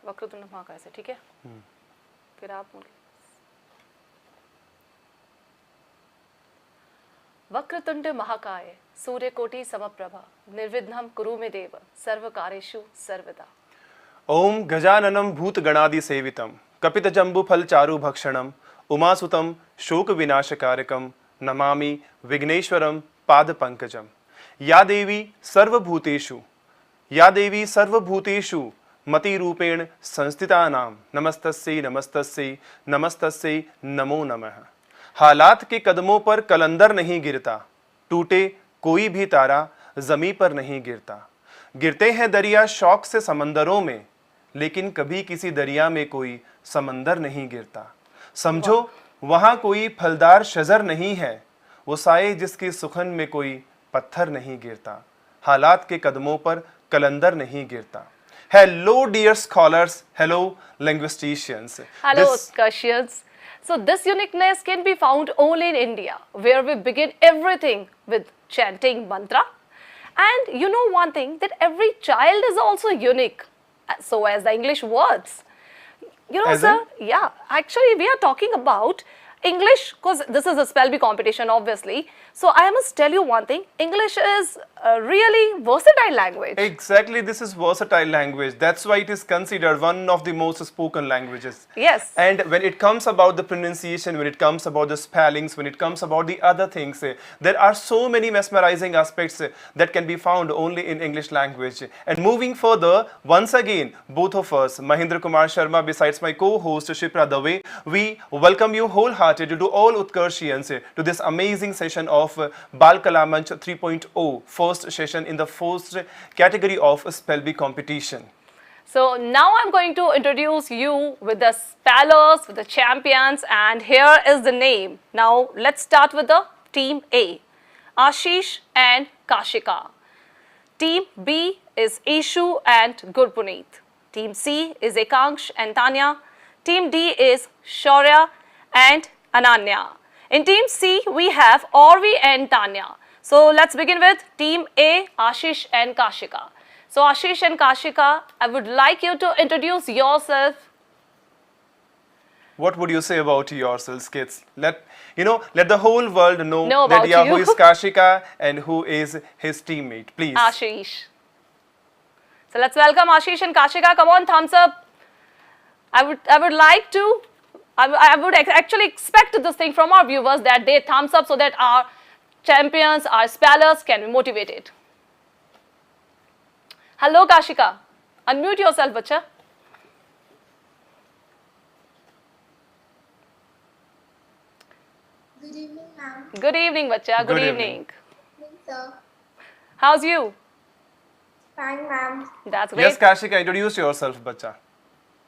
वक्रतुंड महाकाय से, ठीक है? फिर आप बोलिए। वक्रतुंड महाकाय सूर्यकोटि समप्रभा निर्विघ्नं कुरु मे देव सर्वकार्येषु सर्वदा। ओम गजाननं भूतगणादिसेवितं कपितजम्बुफलचारुभक्षणं उमासुतं शोकविनाशकारकं नमामि विघ्नेश्वरं पादपङ्कजं। या देवी सर्वभूतेषु मतिरूपेण संस्थितानां नमस्तस्यै नमस्तस्यै नमस्तस्यै नमो नमः। हालात के कदमों पर कलंदर नहीं गिरता, टूटे कोई भी तारा जमी पर नहीं गिरता। गिरते हैं दरिया शौक से समंदरों में, लेकिन कभी किसी दरिया में कोई समंदर नहीं गिरता। समझो वहां कोई फलदार शजर नहीं है, वो साए जिसकी सुखन में कोई पत्थर नहीं गिरता। हालात के कदमों पर कलंदर नहीं गिरता। Hello dear scholars, hello linguisticians. Hello Utkarshians. So this uniqueness can be found only in India, where we begin everything with chanting mantra. And you know one thing, that every child is also unique, so as the English words. You know, sir, yeah, actually we are talking about English, because this is a spell bee competition, obviously. So I must tell you one thing, English is a really versatile language. Exactly, this is versatile language. That's why it is considered one of the most spoken languages. Yes. And when it comes about the pronunciation, when it comes about the spellings, when it comes about the other things, there are so many mesmerizing aspects that can be found only in English language. And moving further, once again, both of us, Mahindra Kumar Sharma, besides my co-host Shipra Dave, we welcome you wholeheartedly to all Utkarshians to this amazing session of Bal Kala Manch 3.0, first session in the first category of spell bee competition. So now I'm going to introduce you with the spellers, with the champions, and here is the name. Now let's start with the team A, Ashish and Kashika. Team B is Ishu and Gurpuneet. Team C is Ekanksh and Tanya. Team D is Shaurya and Ananya. In team C, we have Orvi and Tanya. So let's begin with team A, Ashish and Kashika. So Ashish and Kashika, I would like you to introduce yourself. What would you say about yourselves, kids? Let the whole world know about that you. who is Kashika and who is his teammate, please. Ashish. So let's welcome Ashish and Kashika. Come on, thumbs up. I would like to. I would actually expect this thing from our viewers, that they thumbs up so that our champions, our spellers can be motivated. Hello Kashika, unmute yourself, bacha. Good evening, ma'am. Good evening, bacha. Good evening. Good evening, sir. How's you? Fine, ma'am. That's great. Yes, Kashika, introduce yourself, bacha.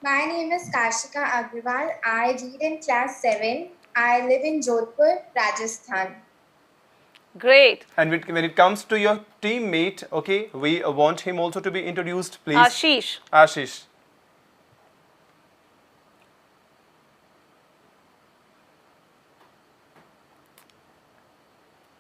My name is Kashika Agrawal. I read in class 7. I live in Jodhpur, Rajasthan. Great. And when it comes to your teammate, okay, we want him also to be introduced, please. Ashish. Ashish.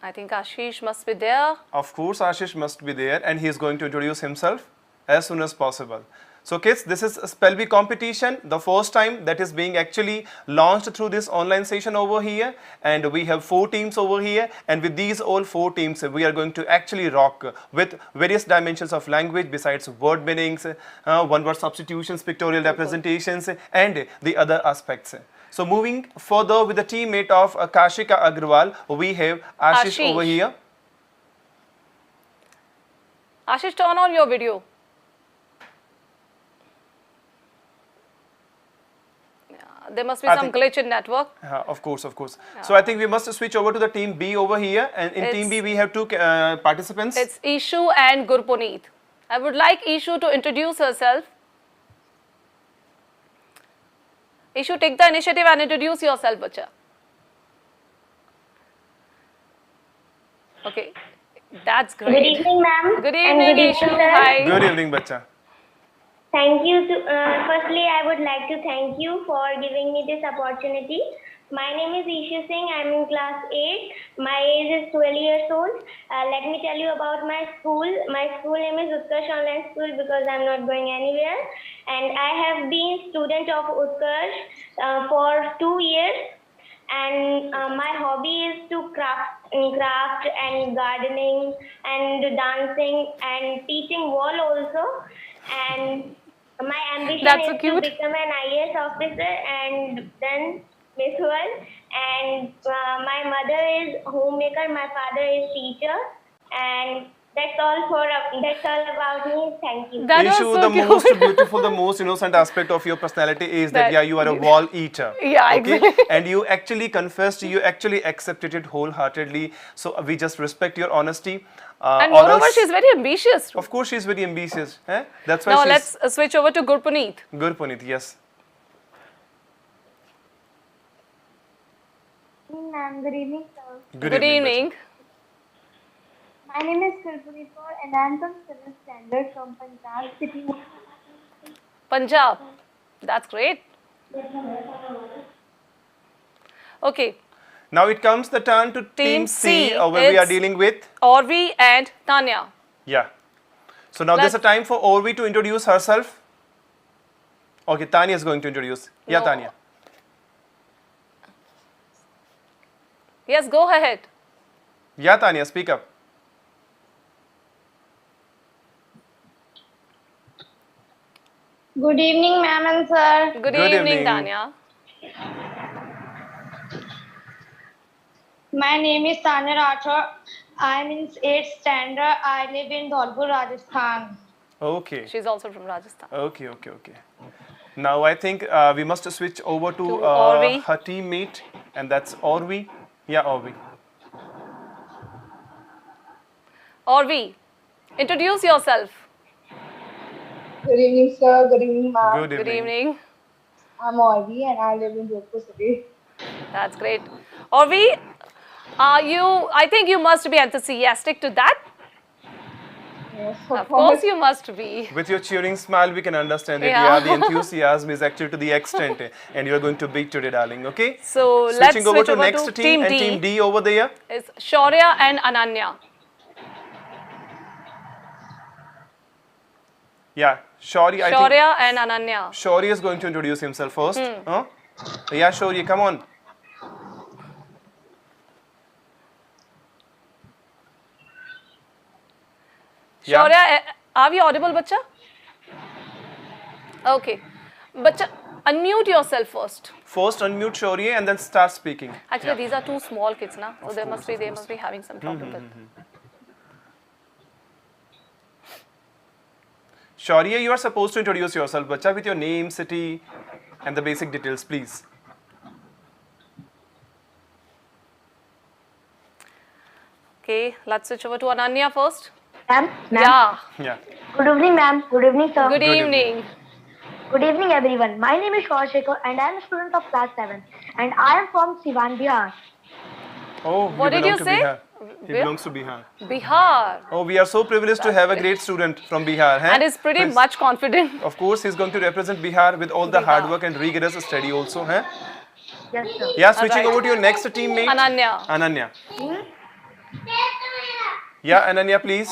I think Ashish must be there. Of course, Ashish must be there, and he is going to introduce himself as soon as possible. So kids, this is a spell bee competition, the first time that is being actually launched through this online session over here, and we have 4 teams over here, and with these all 4 teams we are going to actually rock with various dimensions of language besides word meanings, one word substitutions, pictorial representations, and the other aspects. So moving further with the teammate of Kashika Agrawal, we have Ashish over here. Ashish, turn on your video. There must be some glitch in network. Of course. So I think we must switch over to the team B over here, and in team B we have 2 participants. It's Ishu and Gurpuneet. I would like Ishu to introduce herself. Ishu, take the initiative and introduce yourself, bacha. Okay, that's great. Good evening, ma'am. Good evening, Ishu. Hi. Good evening, bacha. Thank you. Firstly, I would like to thank you for giving me this opportunity. My name is Ishu Singh. I'm in class 8. My age is 12 years old. Let me tell you about my school. My school name is Utkarsh Online School because I'm not going anywhere. and I have been student of Utkarsh for 2 years. And my hobby is to craft and gardening and dancing and teaching wall also. And my ambition That's so is to cute. become an IAS officer and then Miss World. And my mother is homemaker, my father is teacher, and that's all about me. Thank you. That was Ishu, so the cute. most beautiful, the most innocent aspect of your personality is that, That- yeah, you are a wall eater. Yeah, exactly. And you actually confessed, you actually accepted it wholeheartedly. So we just respect your honesty. And moreover, others- she's very ambitious. Of course, she's very ambitious. Eh? That's why Now she's let's switch over to Gurpuneet. good, Puneet. Yes. Ma'am, good evening, sir. Good evening. My name is Kulpuri Kaur and I am from 7th standard from Punjab city. Punjab. That's great. Okay. Now it comes the turn to Team C, C, where we are it's- dealing with. Orvi and Tanya. Yeah. So now there's a Let's- time for Orvi to introduce herself. Okay, Tanya is going to introduce. Yeah, No. Tanya. Yes, go ahead. Yeah, Tanya, speak up. Good evening, ma'am and sir. Good, Good evening, evening. Tanya. My name is Tanya Rathore. I am in 8th standard. I live in Dholpur, Rajasthan. Okay. She's also from Rajasthan. Okay. Now I think we must switch over to Orvi. her teammate, and that's Orvi. Yeah, Orvi. Orvi, introduce yourself. Good evening, sir. Good evening, ma'am. Good evening. Good evening. I'm Orvi and I live in Jodhpur city. That's great. Orvi, I think you must be enthusiastic to that. Yes, Of course you must be. With your cheering smile, we can understand it. Yeah. Yeah, the enthusiasm is actually to the extent, and you're going to beat today, darling. Okay. So let's Switching over switch to over next to team, and D. Team D over there. It's Shaurya and Ananya. Yeah, Shauri. I think Shaurya and Ananya. Shauri is going to introduce himself first. Huh? Yeah, Shauri, come on. Yeah. Shaurya, are we audible, bacha? Okay. Bacha, unmute yourself first. First, unmute Shauri and then start speaking. Actually, Yeah. these are two small kids, na? So they must be having some problem with. Shauriya, you are supposed to introduce yourself, bacha, with your name, city, and the basic details, please. Okay, let's switch over to Ananya first. Ma'am, Yeah. Yeah. good evening, ma'am. Good evening, sir. Good evening. evening. Good evening, everyone. My name is Shashikar and I am a student of class 7 and I am from Siwan, Bihar. Oh, What did belong you to say? Bihar. He Where? belongs to Bihar. Bihar. Oh, we are so privileged to have a great student from Bihar. Huh? And is pretty much confident. Of course, he's going to represent Bihar with all the Bihar. hard work and rigorous study also. Huh? Yes, sir. Yeah, switching Alright. over to your next teammate. Ananya. Ananya. Yeah, Ananya, please.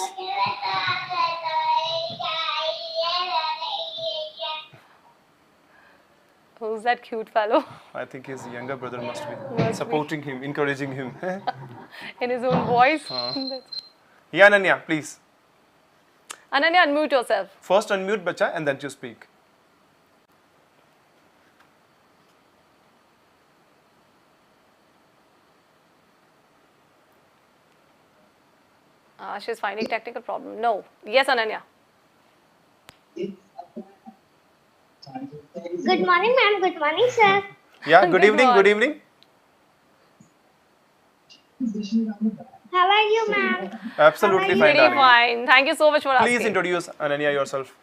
Who's that cute fellow? I think his younger brother must be Must be. supporting him, encouraging him. In his own voice. Yeah, Ananya, please. Ananya, unmute yourself. First unmute, bacha, and then you speak. She's finding technical problem. No. Yes, Ananya. Good morning, ma'am. Good morning, sir. Yeah, good Good evening, one. good evening. How are you, ma'am? Absolutely fine, Pretty darling. fine. Thank you so much for Please asking. introduce Ananya yourself.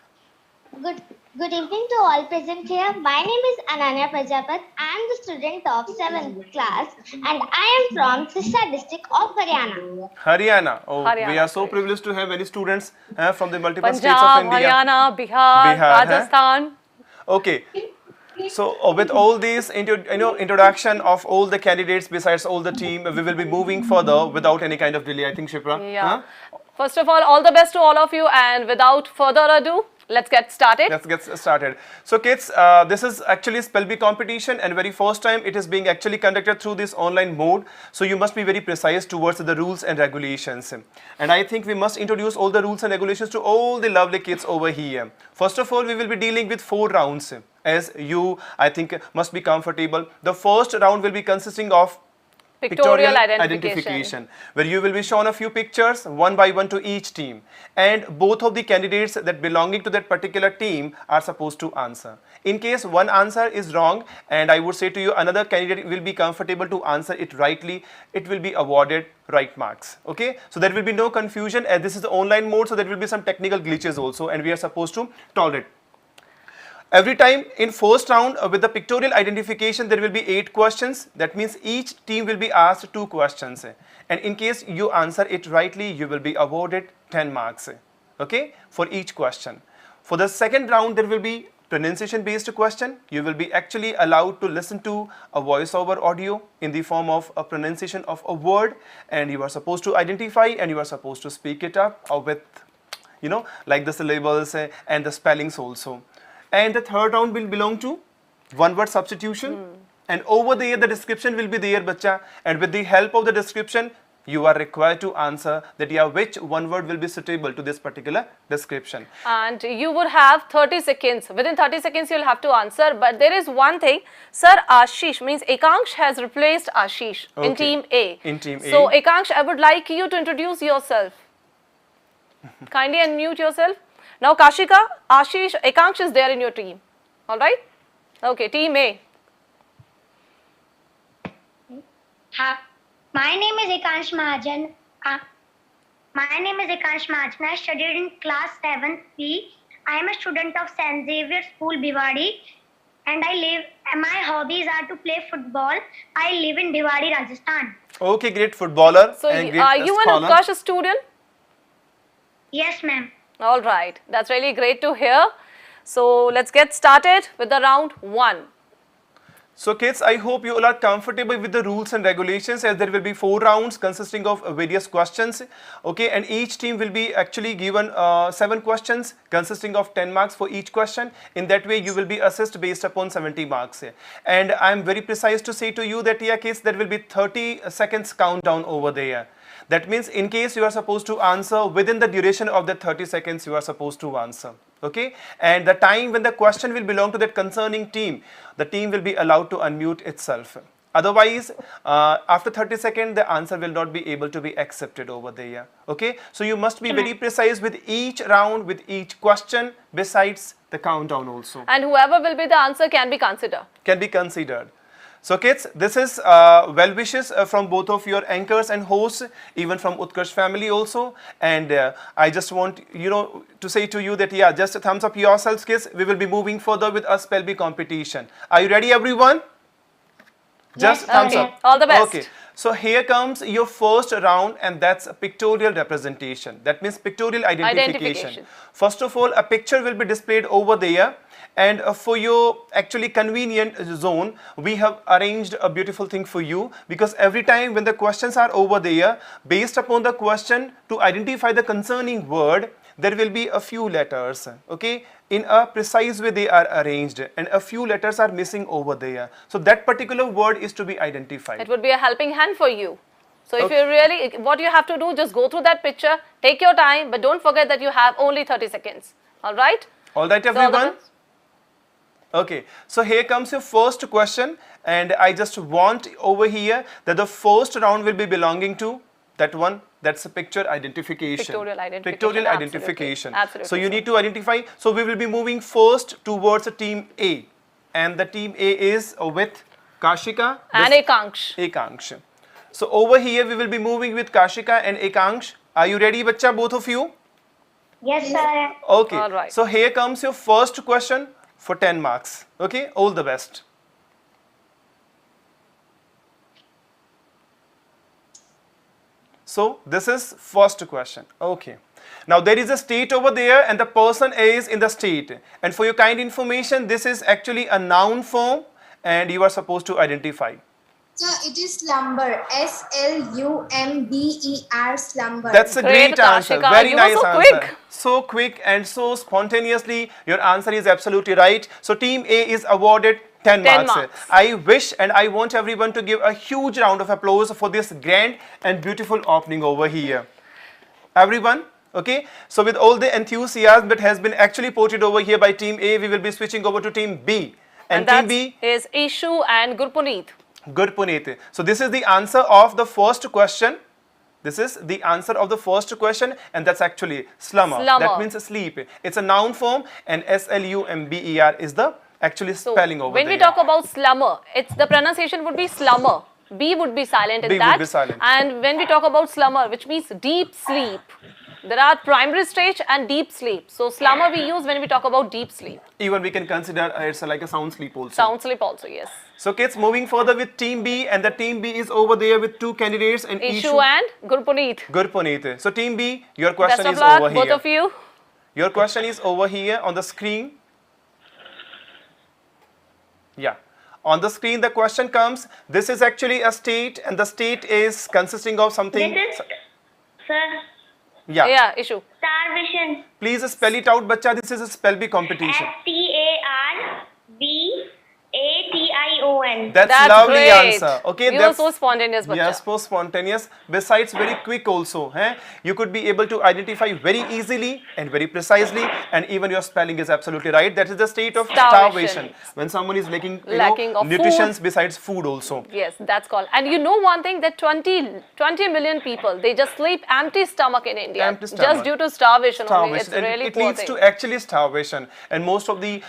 Good evening to all present here. My name is Ananya Prajapat. I am the student of 7th class and I am from Sirsa district of Haryana. Haryana. Oh, we Haryana, are so great. privileged to have many students from the multiple states of Punjab, India. Haryana, Bihar, Bihar, huh? Rajasthan. Okay. So with all these introduction of all the candidates besides all the team, we will be moving further without any kind of delay. I think, Shipra. Yeah. First of all the best to all of you, and without further ado, Let's get started. Let's get started. So kids, this is actually spell bee competition, and very first time it is being actually conducted through this online mode. So you must be very precise towards the rules and regulations. And I think we must introduce all the rules and regulations to all the lovely kids over here. First of all, we will be dealing with 4 rounds, as you, I think, must be comfortable. The first round will be consisting of Pictorial identification, where you will be shown a few pictures one by one to each team, and both of the candidates that belonging to that particular team are supposed to answer. In case one answer is wrong, and I would say to you another candidate will be comfortable to answer it rightly, it will be awarded right marks. Okay, so there will be no confusion, as this is the online mode, so there will be some technical glitches also, and we are supposed to tolerate. Every time in first round with the pictorial identification, there will be 8 questions. That means each team will be asked 2 questions. And in case you answer it rightly, you will be awarded 10 marks. Okay, for each question. For the second round, there will be pronunciation based question. You will be actually allowed to listen to a voiceover audio in the form of a pronunciation of a word, and you are supposed to identify and you are supposed to speak it up with, like the syllables and the spellings also. And the third round will belong to one word substitution. And over there the description will be there, bacha, and with the help of the description you are required to answer that which one word will be suitable to this particular description. And you would have 30 seconds. Within 30 seconds you will have to answer. But there is one thing, Sir Ashish, means Ekansh has replaced Ashish in team A. In team A. So Ekansh, I would like you to introduce yourself. Kindly unmute yourself. Now Kashika, Ashish, Ekansh is there in your team. Alright? Okay, team A. My name is Ekansh Mahajan. I studied in class 7th B. I am a student of St. Xavier School, Bhiwadi, and my hobbies are to play football. I live in Bhiwadi, Rajasthan. Okay, great footballer. So and great are you an scholar. Utkarsh student? Yes, ma'am. All right, that's really great to hear. So let's get started with the round 1. So kids, I hope you all are comfortable with the rules and regulations, as there will be 4 rounds consisting of various questions. Okay, and each team will be actually given 7 questions consisting of 10 marks for each question. In that way you will be assessed based upon 70 marks. And I am very precise to say to you that kids, there will be 30 seconds countdown over there. That means in case you are supposed to answer within the duration of the 30 seconds, you are supposed to answer. Okay, and the time when the question will belong to that concerning team, the team will be allowed to unmute itself. Otherwise, after 30 seconds, the answer will not be able to be accepted over there. Okay, so you must be very precise with each round, with each question, besides the countdown also. And whoever will be the answer can be considered. Can be considered. So kids, this is well wishes from both of your anchors and hosts, even from Utkarsh family also. And I just want to say to you that just thumbs up yourselves, kids. We will be moving further with a spell bee competition. Are you ready, everyone? Just thumbs up. All the best. Okay. So here comes your first round, and that's a pictorial representation. That means pictorial identification. First of all, a picture will be displayed over there. And for your actually convenient zone, we have arranged a beautiful thing for you, because every time when the questions are over there, based upon the question, to identify the concerning word, there will be a few letters. Okay, in a precise way they are arranged, and a few letters are missing over there. So that particular word is to be identified. It would be a helping hand for you. So if you really, what you have to do, just go through that picture, take your time, but don't forget that you have only 30 seconds. Alright? All right, everyone? Okay, so here comes your first question, and I just want over here that the first round will be belonging to that one, that's a picture identification. Pictorial identification. Pictorial identification. Absolutely. So you need to identify. So we will be moving first towards team A, and the team A is with Kashika and Ekansh. Ekansh. So over here we will be moving with Kashika and Ekansh. Are you ready, bacha, both of you? Yes, sir. Okay. All right. So here comes your first question for 10 marks. Okay, all the best. So this is first question. Okay. Now there is a state over there, and the person is in the state. And for your kind information, this is actually a noun form, and you are supposed to identify. So it is slumber. SLUMBER, slumber. That's a great answer. Karshika. Very You were nice so answer. quick. So quick and so spontaneously. Your answer is absolutely right. So Team A is awarded 10 10 marks. marks. I wish and I want everyone to give a huge round of applause for this grand and beautiful opening over here. Everyone, okay? So with all the enthusiasm that has been actually portrayed over here by Team A, we will be switching over to Team B. And Team that B is Ishu and Gurpuneet. Good, Puneet. So this is the answer of the first question. This is the answer of the first question, and that's actually slumber. Slumber. That means sleep. It's a noun form, and slumber is the actually spelling over When there. we talk about slumber, it's the pronunciation would be slumber. B would be silent in B that. would be silent. And when we talk about slumber, which means deep sleep, there are primary stage and deep sleep. So slumber we use when we talk about deep sleep. Even we can consider it's like a sound sleep also. Sound sleep also, yes. So kids, moving further with Team B, and the Team B is over there with two candidates and Ishu and Gurpuneet. Good, Puneet. So Team B, your Best question of is luck, over both here. of you. Your question is over here on the screen. Yeah. On the screen, the question comes. This is actually a state, and the state is consisting of something. This is, sir, Yeah. Yeah, Ishu. starvation. Please spell it out, bacha. This is a spell bee competition. STARBATION. That's lovely great. answer. Okay, You that's were so spontaneous, bacha. yes, so spontaneous. Besides, very quick also. You could be able to identify very easily and very precisely, and even your spelling is absolutely right. That is the state of starvation. When someone is lacking, Lacking of nutrition food. besides food also. Yes, that's called. And you know one thing, that 20 million people, they just sleep empty stomach in India. Empty stomach. Just due to starvation only. It's And really it poor leads thing. to actually starvation, and most of the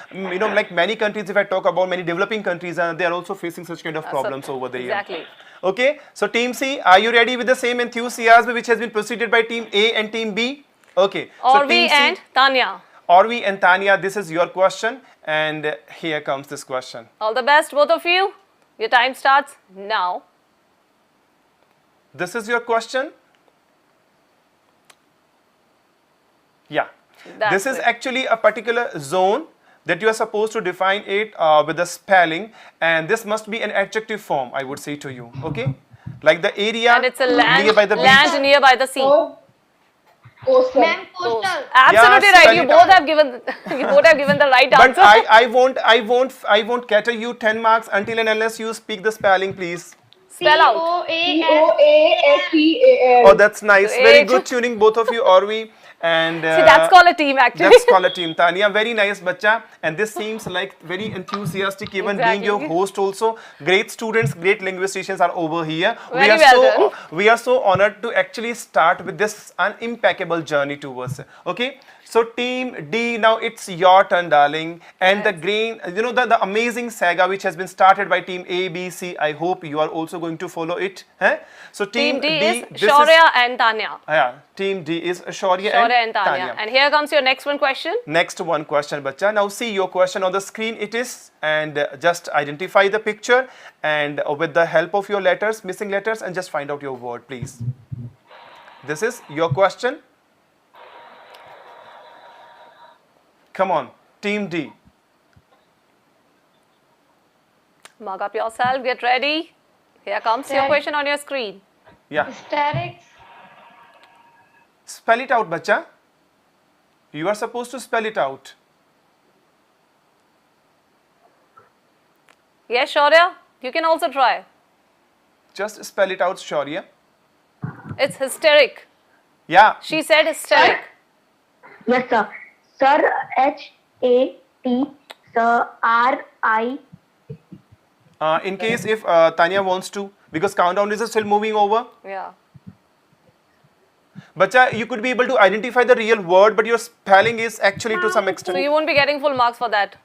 like many countries, if I talk about many developing countries, they are also facing such kind of problems over there. Exactly. Okay, so Team C, are you ready with the same enthusiasm which has been preceded by Team A and Team B? Okay, so Orvi Team C, and Tanya. Orvi and Tanya, this is your question, and here comes this question. All the best, both of you. Your time starts now. This is your question. Yeah, That's this is it. actually a particular zone that you are supposed to define it with the spelling, and this must be an adjective form, I would say to you. Okay, like the area And it's a land, nearby the beach. land nearby the sea. Coastal. Absolutely Yeah, right. spell You it both out. have given you both have given the right But answer. I won't cater you 10 marks until and unless you speak the spelling, please. Spell out. COASTAL. Oh, that's nice. Very Great. good tuning, both of you, Orvi. And See, that's called a team actually. that's called a team. Tanya, very nice, bacha. And this seems like very enthusiastic, even being your Exactly. host also. Great students, great linguisticians are over here. Very well done. We are so honored to actually start with this unimpeccable journey towards. Okay, so Team D, now it's your turn, darling. And the the amazing saga which has been started by Team A, B, C. I hope you are also going to follow it. So Team D is this Shaurya and Tanya. yeah, Team D is Shaurya Shaurya and and Tanya. And here comes your next one question. Next one question, bacha. Now see your question on the screen. It is, and just identify the picture, and with the help of your letters, missing letters, and just find out your word, please. This is your question. Come on, Team D. Mug up yourself, get ready. Here comes your question on your screen. Yeah, Hysterics. spell it out, bacha. You are supposed to spell it out. Yes, Shaurya, you can also try. Just spell it out, Shaurya. It's hysteric. Yeah, She said hysteric. Yes, sir. Sir, HAT, sir, RI. in case if Tanya wants to, because countdown is still moving over. Yeah. Bacha, you could be able to identify the real word, but your spelling is actually to some So extent. you won't be getting full marks for that.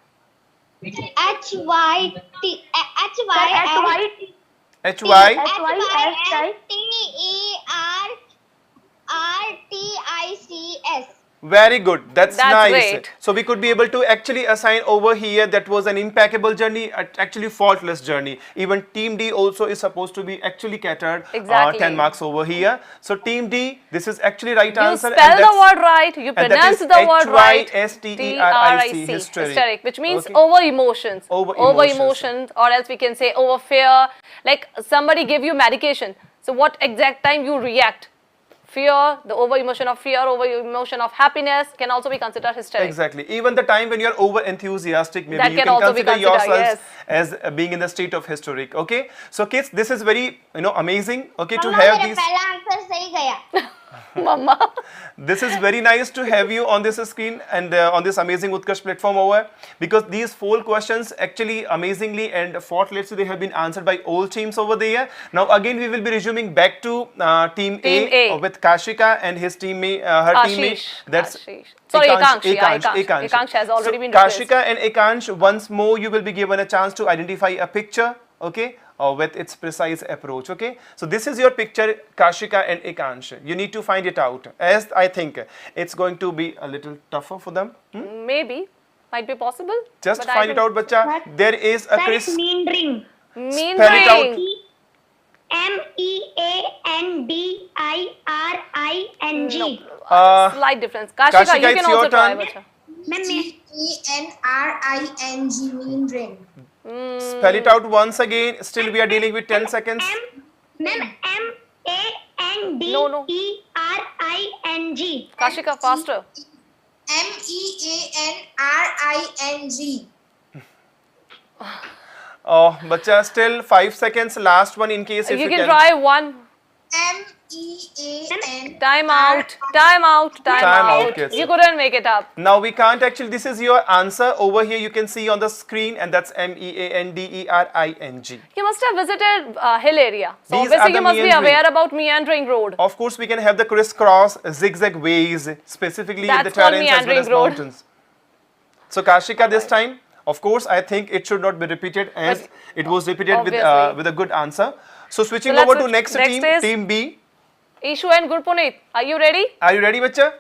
HYT. HY. HYSTERRTICS. Very good. That's nice. great. So we could be able to actually assign over here that was an impeccable journey, actually faultless journey. Even team D also is supposed to be actually catered Exactly. 10 marks over here. So team D, this is actually right You answer. spell the word right, you and that pronounce is the word right. H-Y-S-T-E-R-I-C, hysteric, which means Okay. over emotions. Over emotions, or else we can say over fear. Like somebody give you medication. So what exact time you react? Fear, the over emotion of fear, over emotion of happiness can also be considered hysteric. Exactly. Even the time when you're over enthusiastic, maybe That you can can also be consider considered, yourselves yes. as being in the state of hysteric. Okay. So kids, this is very amazing. Okay, to मम्मा have मेरा these. पहला answer सही गया. Mama. This is very nice to have you on this screen and on this amazing Utkarsh platform over, because these 4 questions actually amazingly and faultlessly they have been answered by all teams over there. Now again we will be resuming back to team A with Kashika and his teammate, her teammate. Ashish. That's Ashish. Sorry, Ekansh. Ekansh. Ekansh has already So been replaced. Kashika and Ekansh, once more you will be given a chance to identify a picture, okay, with its precise approach, okay. So this is your picture, Kashika and Ekansh. You need to find it out, as I think it's going to be a little tougher for them. Maybe, might be possible. Just but I find it don't- out, bacha. There is a That is crisp. mean ring. Mean Spell it out. ring. MEANDIRING. Slight difference. Kashika, Kashika, you it's can your also try. turn. Bacha. T-E-N-R-I-N-G, mean ring. Spell it out once again. Still we are dealing with 10 seconds. MEANDERING. Kashika, faster. M-E-A-N-R-I-N-G. Oh, bacha, still 5 seconds. Last one in case if You you can try one. M-E-A-N. Time out. Time out. Time out, out. kids. You couldn't make it up. Now we can't actually, this is your answer over here you can see on the screen, and that's MEANDERING. You must have visited hill area. So These are obviously the you must be meandering. aware about meandering road. Of course we can have the crisscross zigzag ways, specifically in the That's called terrains as well meandering as road. mountains. So Kashika, this time, of course, I think it should not be repeated as But it was repeated obviously. with a good answer. So switching let's over to switch. next Next team, is- team B. Ishu and Gurpunit, are you ready? Are you ready, bacha?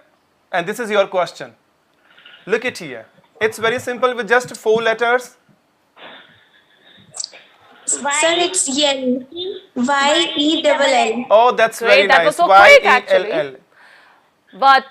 And this is your question. Look it here. It's very simple with just 4 letters. Sir, it's yell. Y-E-double-L. Oh, that's Great, very that nice. was so quick, actually. Y-E-L-L. But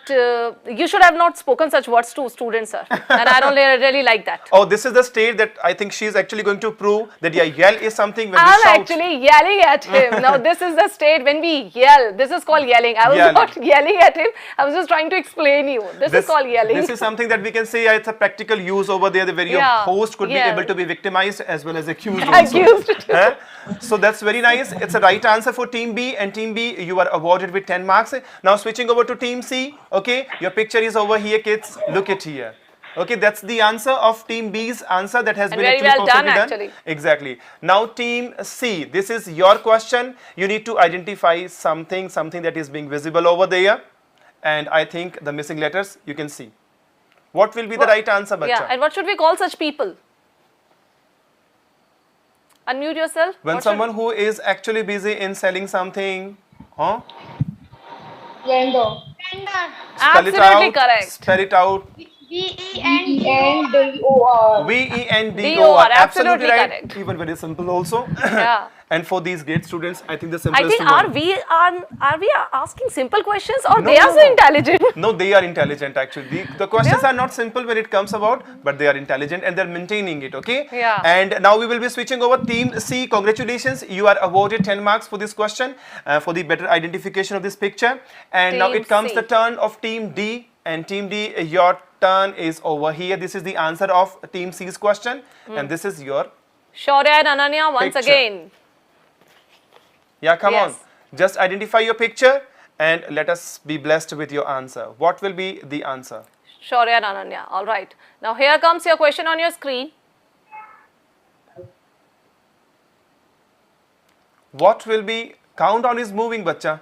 you should have not spoken such words to students, sir. And I don't really like that. Oh, this is the state that I think she is actually going to prove that yeah, yell is something when we I'm shout. actually yelling at him. Now, this is the state when we yell. This is called yelling. I was Yelling. not yelling at him. I was just trying to explain you. This is called yelling. This is something that we can say it's a practical use over there where your Yeah, host could be yeah. able to be victimized as well as accused also. Accused too. Huh? So that's very nice. It's a right answer for team B, and team B you are awarded with 10 marks. Now switching over to team C. Okay, your picture is over here, kids. Look it here. Okay, that's the answer of team B's answer that has And been very actually well done, perfectly actually. Exactly. Now team C, this is your question. You need to identify something that is being visible over there, and I think the missing letters you can see. What will be the right answer, bacha? Yeah, and what should we call such people? Unmute yourself. When What should- someone who is actually busy in selling something, huh? Vendor. Spell it Absolutely out. correct. Spell it out. V-E-N-D-O-R. V-E-N-D-O-R. Absolutely right. correct. Even very simple also. Yeah. And for these great students, I think the I simplest think one. are we asking simple questions or No, they are no, so no. intelligent? No, they are intelligent actually. The questions are not simple when it comes about, but they are intelligent and they're maintaining it, okay? Yeah. And now we will be switching over. Team C, congratulations. You are awarded 10 marks for this question, for the better identification of this picture. And now Team it comes C. the turn of Team D. And Team D, your turn is over here. This is the answer of Team C's question. And this is your, Shaurya and Ananya once Picture. again. yeah, come Yes. on. Just identify your picture and let us be blessed with your answer. What will be the answer? Shaurya and Ananya. All right. Now here comes your question on your screen. What will be, countdown is moving, bacha.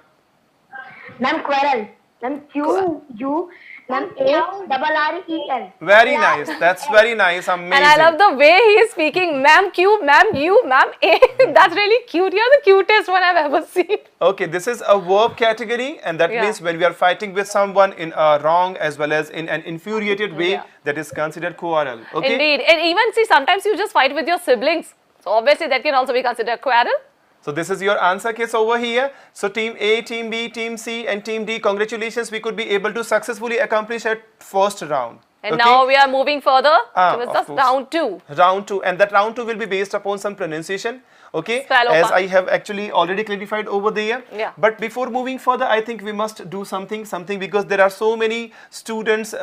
Ma'am, quarrel. Ma'am, Q, U, Ma'am, A-double-R-E-L. Very nice. That's very nice. Amazing. And I love the way he is speaking. Ma'am Q, ma'am U, ma'am A. That's really cute. You're the cutest one I've ever seen. Okay, this is a verb category, and that Yeah. means when we are fighting with someone in a wrong as well as in an infuriated way, Yeah. that is considered quarrel. Okay. Indeed. And even see, sometimes you just fight with your siblings. So obviously that can also be considered quarrel. So this is your answer case over here. So team A, team B, team C and team D, congratulations, we could be able to successfully accomplish at first round. And Okay? now we are moving further towards of the course. round 2. Round 2, and that round 2 will be based upon some pronunciation. Okay, Spell as over. I have actually already clarified over there. Yeah. But before moving further, I think we must do something because there are so many students.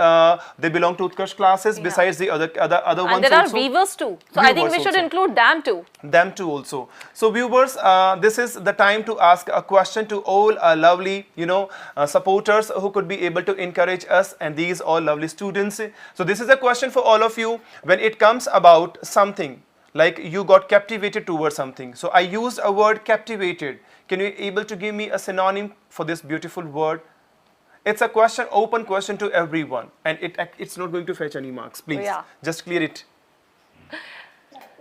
They belong to Utkarsh classes besides the other ones And there are also. viewers too. So I think we Viewers should also. include them too. Them too also. So viewers, this is the time to ask a question to all lovely, supporters who could be able to encourage us, and these all lovely students. So this is a question for all of you. When it comes about something, like you got captivated towards something. So I used a word captivated. Can you able to give me a synonym for this beautiful word? It's a question, open question to everyone, and it's not going to fetch any marks. Please, Yeah. just clear it.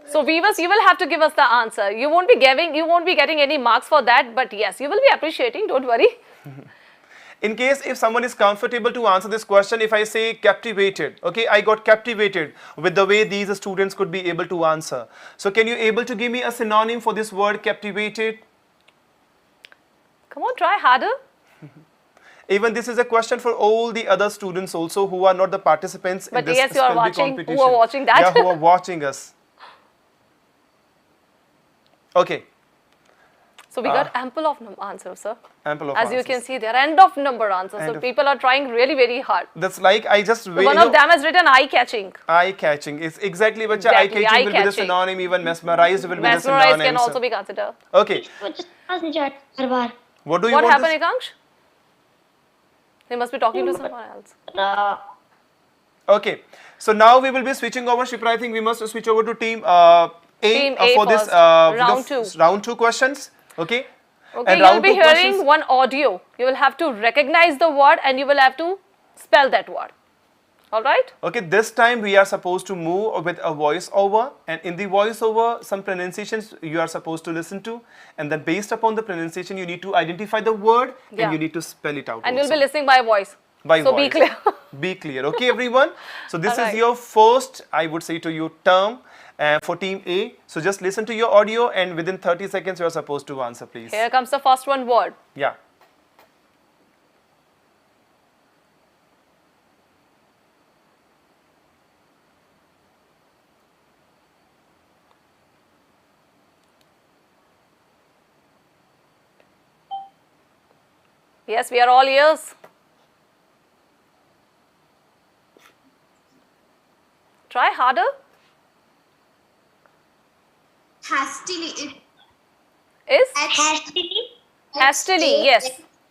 So viewers, you will have to give us the answer. You won't be getting any marks for that, but yes, you will be appreciating, don't worry. In case if someone is comfortable to answer this question, if I say captivated, okay, I got captivated with the way these students could be able to answer. So can you able to give me a synonym for this word captivated? Come on, try harder. Even this is a question for all the other students also who are not the participants But in this yes, you are spell bee watching, who competition. are watching that. Yeah, who are watching us. Okay, So we got ample of answers, sir. ample of As you answers. can see, there are end of number answers. End So of- people are trying really very hard. That's like I just So one of them has written eye-catching. eye-catching. It's exactly what Exactly, eye-catching will be the eye-catching. synonym. Even mesmerized will be the Mesmerized synonym. can also be considered. Okay, What do you What want happened, this- Ekansh? They must be talking to someone else. Okay, so now we will be switching over. Shipra, I think we must switch over to team A, Team A for this first. Round two. round 2 questions. Okay. Okay, And you will round be 2 hearing questions- one audio. You will have to recognize the word and you will have to spell that word. All right? Okay, this time we are supposed to move with a voice over, and in the voice over, some pronunciations you are supposed to listen to, and then based upon the pronunciation, you need to identify the word Yeah. and you need to spell it out. And you'll also. be listening by voice. By so voice. be clear. Be clear, okay, everyone? So this Alright. is your first, I would say to you, term for team A. So just listen to your audio, and within 30 seconds, you are supposed to answer, please. Here comes the first one word. Yeah. Yes, we are all ears. Try harder. Hastily. Is Hastily. hastily, yes.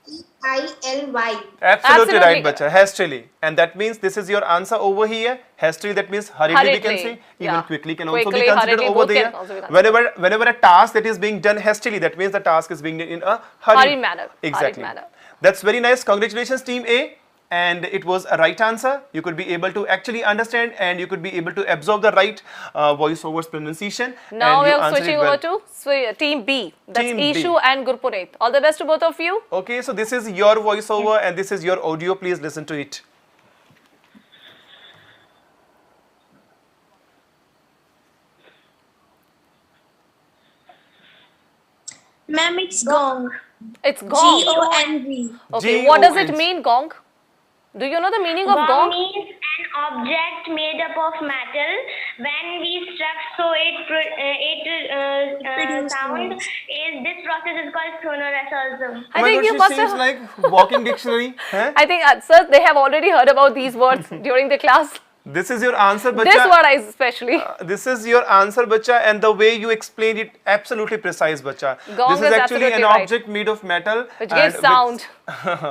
H-A-S-T-I-L-Y. Absolutely Absolutely right, correct. bacha. Hastily. And that means this is your answer over here. Hastily, that means hurriedly, we can Hurriedly, say. Even yeah. quickly can also Quickly, be considered hurriedly, over both can there. also be considered. Whenever a task that is being done hastily, that means the task is being done in a hurried manner. Exactly. Hurried manner. That's very nice. Congratulations, team A. And it was a right answer. You could be able to actually understand, and you could be able to absorb the right voiceover's pronunciation. Now and we you are answered switching it well. over to team B. That's Team B. Ishu and Gurpuneet. All the best to both of you. Okay, so this is your voiceover and this is your audio. Please listen to it. Ma'am, it's gong. It's gong. G-O-N-G. Okay, what does it G-O-N-G. mean, gong? Do you know the meaning of Gong gong? means an object made up of metal. When we struck, so Produce sound noise. is this process is called sonorous also. I Oh my think God, you she must seems have. like walking dictionary. Huh? I think, sir, they have already heard about these words during the class. This is your answer, bacha. This word, I especially. This is your answer, bacha, and the way you explained it, absolutely precise, bacha. Gong This is is actually absolutely an right. object made of metal, Which and gives sound.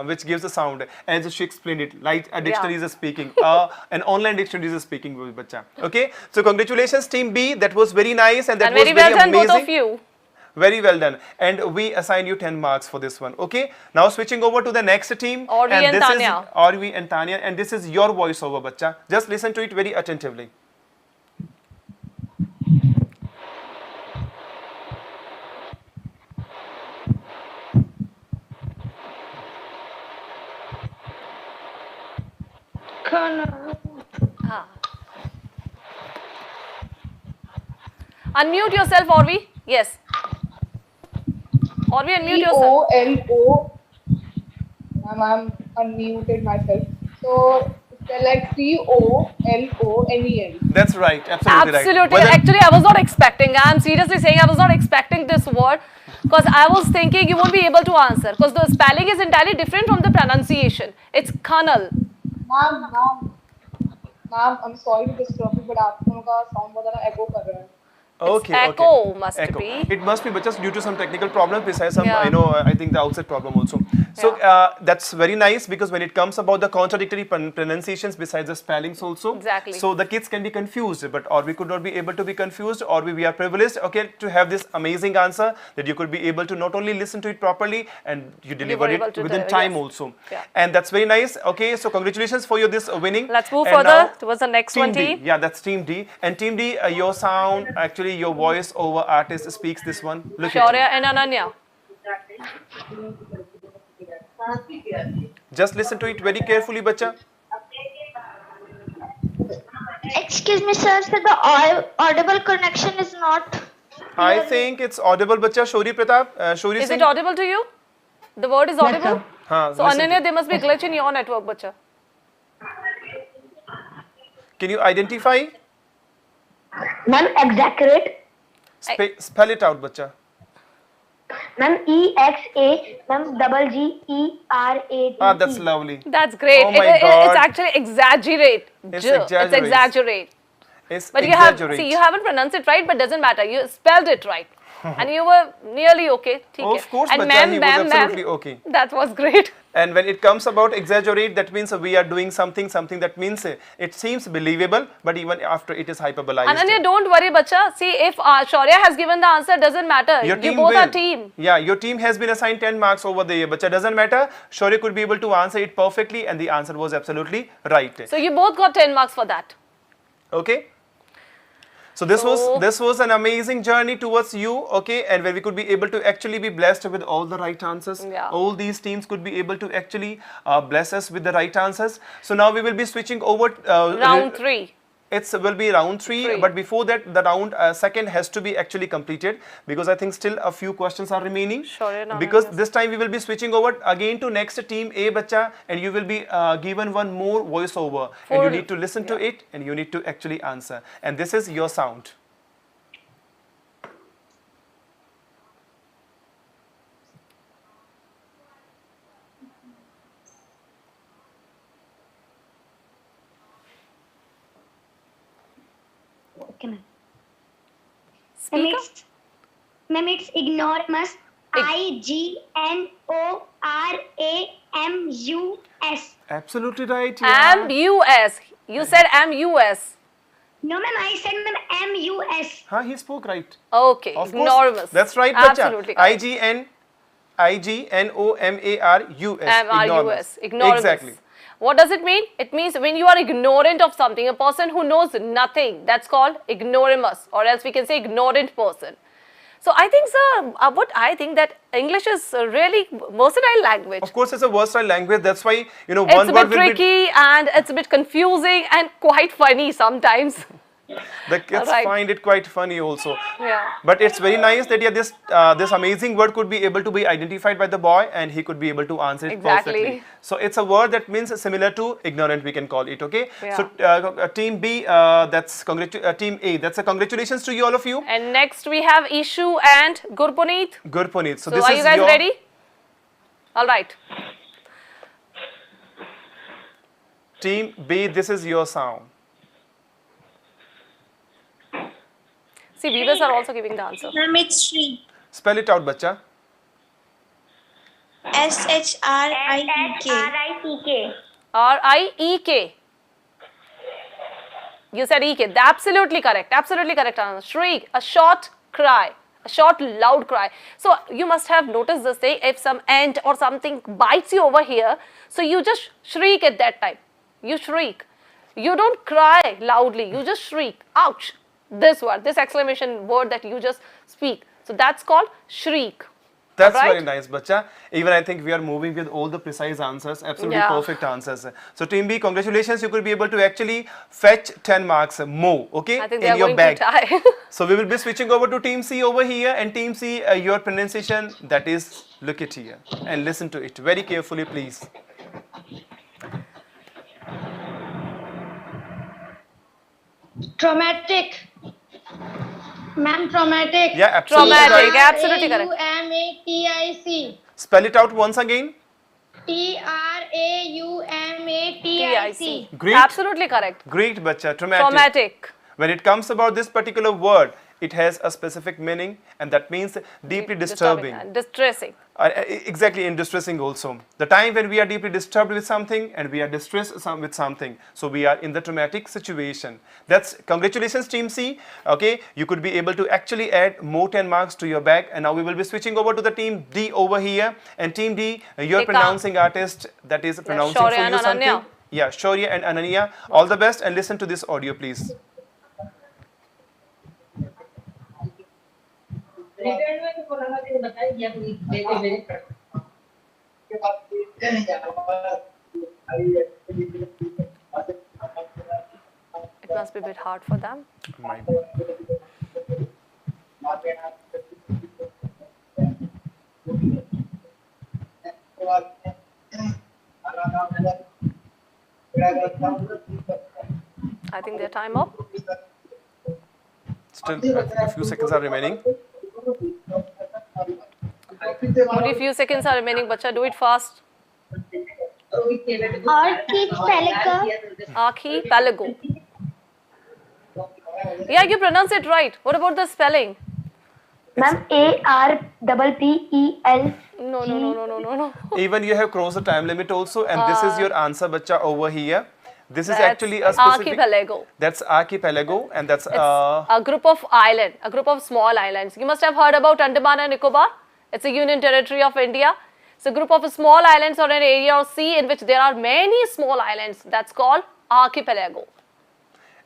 which gives a sound. As she explained it, like a dictionary is speaking, an online dictionary is speaking, bacha. Okay, so congratulations, team B. That was very nice, and that And was very well done, amazing. both of you. Very well done. And we assign you 10 marks for this one. Okay. Now switching over to the next team. Orvi and this Tanya. is Orvi and Tanya. And this is your voiceover, bacha. Just listen to it very attentively. Unmute yourself, Orvi. Yes. Orvi, unmute yourself. C-O-L-O. Ma'am, I'm unmuted myself. So, select C-O-L-O-N-E-L. That's right. Absolutely, right. Absolutely. Whether- Actually, I was not expecting. I'm seriously saying I was not expecting this word because I was thinking you won't be able to answer because the spelling is entirely different from the pronunciation. It's Kanal. Ma'am, I'm sorry to disturb you, but आप लोगों का sound बहुत ज़्यादा echo कर रहा है. Okay, echo okay. must Echo. be. It must be, but just due to some technical problem, besides some, Yeah. I think the outside problem also. So that's very nice because when it comes about the contradictory pronunciations besides the spellings also, Exactly. so the kids can be confused, but or we could not be able to be confused, or we are privileged, okay, to have this amazing answer that you could be able to not only listen to it properly and you delivered able it to within deliver, time yes. also. Yeah. And that's very nice. Okay, so congratulations for your this winning. Let's move And further now, towards the next Team one, D. team. Yeah, that's Team D. And Team D, your sound, actually your voice over artist speaks this one. Look at Shaurya and Ananya. it. Just listen to it very carefully, bacha. Excuse me, sir. So the audible connection is not. I think it's audible, bacha. Shori Pratap, Shori Is Singh. it audible to you? The word is audible? Haan, So listen Ananya, to- there must be a glitch in your network, bacha. Can you identify? Ma'am, exaggerate. Spell it out, bacha. Ma'am, E-X-A. Ma'am, double G-E-R-A-T. Ah, that's lovely. That's great. Oh my It's God. actually exaggerate. It's It's exaggerate. exaggerate. It's But you have, exaggerate. see, you haven't pronounced it right, but doesn't matter. You spelled it right. And you were nearly okay. ठीक है. Of course, and bacha, he was absolutely okay. That was great. And when it comes about exaggerate, that means we are doing something that means it seems believable, but even after it is hyperbolized. Ananya, don't worry, bacha. See, if Shaurya has given the answer, doesn't matter. Your You team both will. are team. Yeah, your team has been assigned 10 marks over the year, but it doesn't matter. Shaurya could be able to answer it perfectly, and the answer was absolutely right. So you both got 10 marks for that. Okay. So this was an amazing journey towards you, okay, and where we could be able to actually be blessed with all the right answers. Yeah. All these teams could be able to actually bless us with the right answers. So now we will be switching over. Round 3. It will be round 3, but before that, the round second has to be actually completed because I think still a few questions are remaining. Sure, no, because yes. this time we will be switching over again to next team A, bacha, and you will be given one more voiceover, and you need to listen to it, and you need to actually answer. And this is your sound. Okay, ma'am. Speak up. Ma'am, it's ignoramus. I-G-N-O-R-A-M-U-S. Absolutely right. Yeah. M-U-S. You said M-U-S. No, ma'am, I said ma'am M-U-S. Huh, he spoke right. Okay, Of course. enormous. That's right, bacha. Absolutely correct. I-G-N-O-M-A-R-U-S. M-R-U-S. Ignoramus. Exactly. What does it mean? It means when you are ignorant of something, a person who knows nothing, that's called ignoramus, or else we can say ignorant person. So I think, sir, what I think that English is a really versatile language. Of course, it's a versatile language. That's why, It's one a word bit will tricky and it's a bit confusing and quite funny sometimes. The kids Right. find it quite funny also. Yeah. But it's very nice that this amazing word could be able to be identified by the boy and he could be able to answer it Exactly. perfectly. So it's a word that means similar to ignorant, we can call it, okay? Yeah. So team B, team A, that's a congratulations to you, all of you. And next we have Ishu and Gurpuneet. Gurpuneet. So So this are is you guys your ready? All right. team B, this is your sound. See, viewers are also giving the answer. Ma'am, it's Shri. Spell it out, bacha. S-H-R-I-E-K. S-H-R-I-C-K. R-I-E-K. You said E-K. Absolutely correct. Absolutely correct answer. Shriek, a short cry. A short, loud cry. So you must have noticed this thing. If some ant or something bites you over here, so you just shriek at that time. You shriek. You don't cry loudly. You just shriek. Ouch! This word, this exclamation word that you just speak. So that's called shriek. That's Alright? very nice, bacha. Even I think we are moving with all the precise answers, absolutely Yeah. perfect answers. So team B, congratulations, you could be able to actually fetch 10 marks more, okay, I think they in are your going bag. to tie. So we will be switching over to team C over here, and team C, your pronunciation, that is, look it here and listen to it very carefully, please. Traumatic. Ma'am, traumatic. Yeah, absolutely Traumatic, right. absolutely correct. Traumatic. Spell it out once again. Traumatic. Great. Absolutely correct. Great, bacha. Traumatic. Traumatic. When it comes about this particular word, it has a specific meaning, and that means deeply disturbing. And distressing. Exactly, and distressing also. The time when we are deeply disturbed with something and we are distressed with something, so we are in the traumatic situation. That's congratulations, team C. Okay, you could be able to actually add more 10 marks to your bag, and now we will be switching over to the team D over here. And team D, your Take pronouncing artist that is pronouncing Shaurya for and you something. Ananya. Yeah, Shaurya and Ananya. All the best, and listen to this audio, please. It must be a bit hard for them. Might be. I think their time up. Still, I think a few seconds are remaining. Only few seconds are remaining, bacha. Do it fast. Archipelago. Archipelago. Yeah, you pronounce it right. What about the spelling? Ma'am, ARPPEL. No. Even you have crossed the time limit also, and this is your answer, bacha, over here. This is That's actually a specific. archipelago. That's archipelago, and that's It's a group of island, a group of small islands. You must have heard about Andaman and Nicobar. It's a union territory of India. It's a group of small islands or an area of sea in which there are many small islands. That's called archipelago.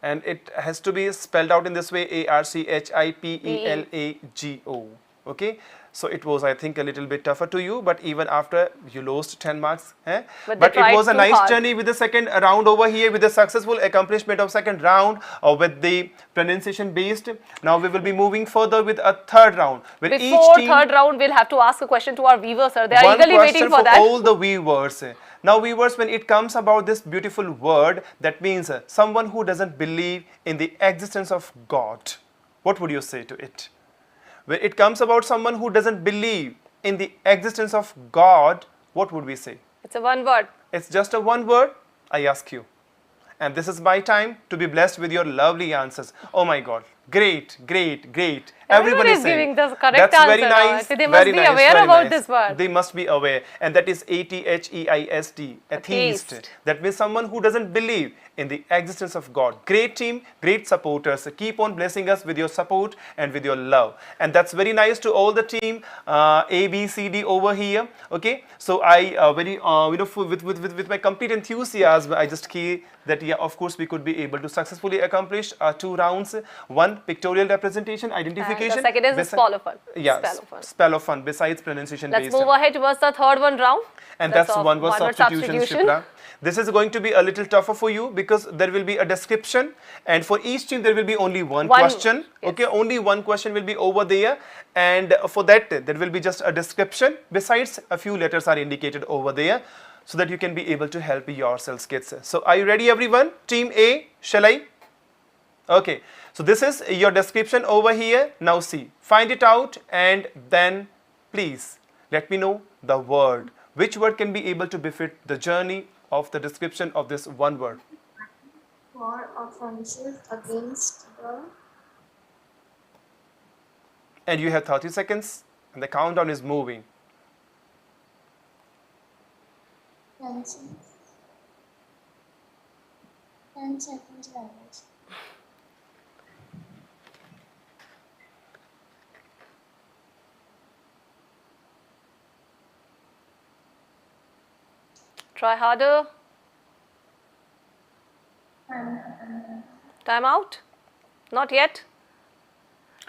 and it has to be spelled out in this way: ARCHIPELAGO. Okay, so it was, I think, a little bit tougher to you, but even after you lost 10 marks, but it was a too nice hard. journey with the second round over here, with the successful accomplishment of second round, or with the pronunciation based. Now we will be moving further with a third round, where each Before team third round, we'll have to ask a question to our viewers, sir. They are one eagerly question waiting for that. all the viewers. Now viewers, when it comes about this beautiful word, that means someone who doesn't believe in the existence of God, what would you say to it? When it comes about someone who doesn't believe in the existence of God, what would we say? It's a one word. It's just a one word, I ask you. And this is my time to be blessed with your lovely answers. Oh my God. Great, great, great. Everybody is saying, giving the correct that's very answer. nice. They must very be nice, aware very about nice. this word. They must be aware. And that is atheist. Atheist. That means someone who doesn't believe in the existence of God. Great team, great supporters. Keep on blessing us with your support and with your love. And that's very nice to all the team A, B, C, D over here. Okay. So I with my complete enthusiasm, I just key that, yeah, of course, we could be able to successfully accomplish 2 rounds. One, pictorial representation, identification. And the second is the spell-o-fun. Yeah, Spell-o-fun. spell-o-fun, besides pronunciation Let's based. move ahead towards the third one round. And that's of one word one-word substitution, Shipra. This is going to be a little tougher for you because there will be a description, and for each team there will be only one question. Yes. Okay, only one question will be over there, and for that there will be just a description. Besides, a few letters are indicated over there, so that you can be able to help yourselves, kids. So are you ready, everyone? Team A, shall I? Okay, so this is your description over here. Now see, find it out, and then please let me know the word. Which word can be able to befit the journey of the description of this one word? For offenses against the And you have 30 seconds, and the countdown is moving. fences. 10 seconds left. Try harder. Time out? Not yet?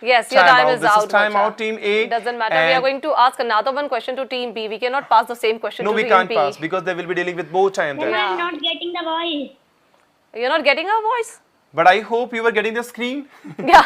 Yes, your time is This out. is time Bacha. out, team A. It doesn't matter. We are and- going to ask another one question to team B. We cannot pass the same question No, to we team can't B. pass because they will be dealing with both time there. Yeah. I'm not getting the voice. You're not getting our voice? But I hope you were getting the screen. Yeah.